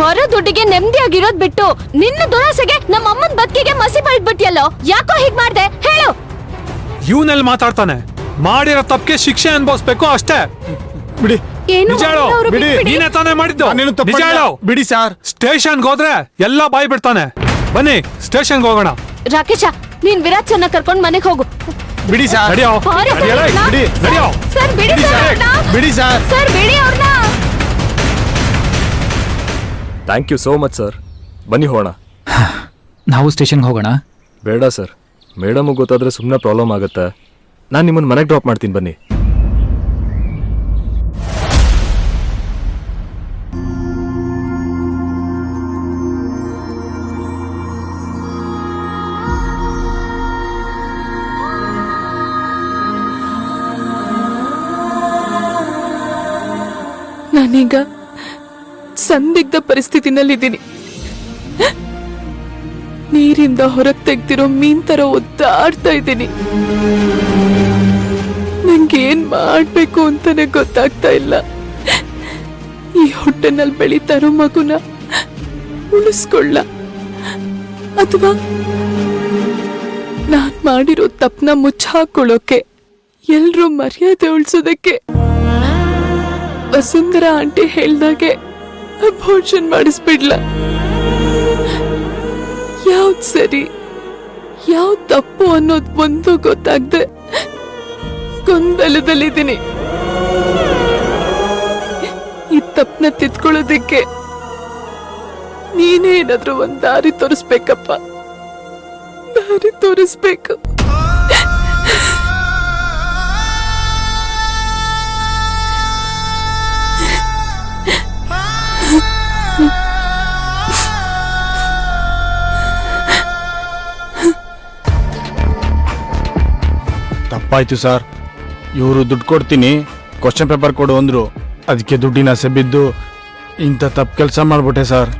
ಬರೋ ದುಡ್ಡಿಗೆ ನೆಮ್ಮದಿಯಾಗಿರೋದ್ ಬಿಟ್ಟು ನಿನ್ನ ದುರಾಸೆಗೆ ನಮ್ಮ ಅಮ್ಮನ ಬದುಕಿಗೆ ಮಸಿ ಬಳ್ದ್ಬಿಟ್ಟಿಯಲ್ಲೋ. ಯಾಕೋ ಹೀಗ್ ಮಾಡ್ದೆ ಹೇಳು. ಇವನಲ್ಲಿ ಮಾತಾಡ್ತಾನೆ. ಮಾಡಿರೋ ತಪ್ಪಿಗೆ ಶಿಕ್ಷೆ ಅನ್ಭವಿಸ್ಬೇಕು ಅಷ್ಟೇ. ಬಿಡಿ. ಏನು ನಿಜ ಹೇಳು. ಅವ್ರು ಬಿಡಿ. ಬಿಟ್ಬಿಡಿ. ನೀನೇ ತಾನೇ ಮಾಡಿದ್ದು. ನಾನೇನು ತಪ್ಪು ನಿಜ ಮಾಡಿಲ್ಲ. ಹೇಳು. ಬಿಡಿ ಸರ್. ಸ್ಟೇಷನ್ಗೆ ಹೋದ್ರೆ ಎಲ್ಲಾ ಬಾಯ್ ಬಿಡ್ತಾನೆ. ಬನ್ನಿ ಸ್ಟೇಷನ್ಗೆ ಹೋಗೋಣ. ರಾಕೇಶ, ನೀನ್ ವಿರಾಟ್ ಸನ್ನ ಕರ್ಕೊಂಡ್ ಮನೆಗ್ ಹೋಗು. ಬಿಡಿ ಸರ್. ನಡಿಯೋ. ಬಾರೆ ಸರ್, ನಡಿಯೋ. ಅವ್ರ್ನ. ಬಿಡಿ. ನಡಿಯೋ. ಸರ್ ಬಿಡಿ ಬಿಡಿ ಸರ್ ಸರ್. ಅವ್ರ್ನ. ಬಿಡಿ ಸರ್. ಸರ್ ಬಿಡಿ ಅವ್ರನ್ನ. Thank you so much sir. ಬನ್ನಿ ಹೋಗೋಣ. ನಾವು ಸ್ಟೇಷನ್ಗೆ ಹೋಗೋಣ. ಬೇಡ ಸರ್, ಮೇಡಮ್ ಗೊತ್ತಾದ್ರೆ ಸುಮ್ಮನೆ ಪ್ರಾಬ್ಲಮ್ ಆಗುತ್ತೆ. ನಾನು ನಿಮ್ಮನ್ನು ಮನೆಗೆ ಡ್ರಾಪ್ ಮಾಡ್ತೀನಿ, ಬನ್ನಿ. ನಾನೀಗ ಸಂದಿಗ್ಧ ಪರಿಸ್ಥಿತಿನಲ್ಲಿದ್ದೀನಿ. ನೀರಿಂದ ಹೊರಗೆ ತೆಗ್ದಿರೋ ಮೀನ್ ತರ ಒದ್ದಾಡ್ತಾ ಇದ್ದೀನಿ. ನಂಗೇನ್ ಮಾಡ್ಬೇಕು ಅಂತಾನೆ ಗೊತ್ತಾಗ್ತಾ ಇಲ್ಲ. ಈ ಹೊಟ್ಟೆನಲ್ಲಿ ಬೆಳೀತಾ ಇರೋ ಮಗುನ ಉಳಿಸ್ಕೊಳ್ಳ ಅಥವಾ ನಾನ್ ಮಾಡಿರೋ ತಪ್ಪನ ಮುಚ್ಚಾಕೊಳ್ಳೋಕೆ, ಎಲ್ರೂ ಮರ್ಯಾದೆ ಉಳಿಸೋದಕ್ಕೆ ವಸುಂಧರಾ ಆಂಟಿ ಹೇಳ್ದಾಗೆ ಅಬೋರ್ಷನ್ ಮಾಡಿಸ್ಬಿಡ್ಲ. ಯಾವ್ದ್ ಸರಿ ಯಾವ್ದ್ ತಪ್ಪು ಅನ್ನೋದ್ ಒಂದು ಗೊತ್ತಾಗ್ದೆ ಗೊಂದಲದಲ್ಲಿದ್ದೀನಿ. ಈ ತಪ್ಪನ ತಿದ್ಕೊಳ್ಳೋದಕ್ಕೆ ನೀನೇ ಏನಾದ್ರೂ ಒಂದ್ ದಾರಿ ತೋರಿಸ್ಬೇಕಪ್ಪ. ದಾರಿ ತೋರಿಸ್ಬೇಕು. ತಪ್ಪಾಯ್ತು ಸರ್. ಇವರು ದುಡ್ಡು ಕೊಡ್ತೀನಿ, ಕ್ವಶನ್ ಪೇಪರ್ ಕೊಡು ಅಂದ್ರು. ಅದಕ್ಕೆ ದುಡ್ಡಿನ ಆಸೆ ಬಿದ್ದು ಇಂಥ ತಪ್ಪು ಕೆಲಸ ಮಾಡ್ಬಿಟ್ಟೆ ಸರ್.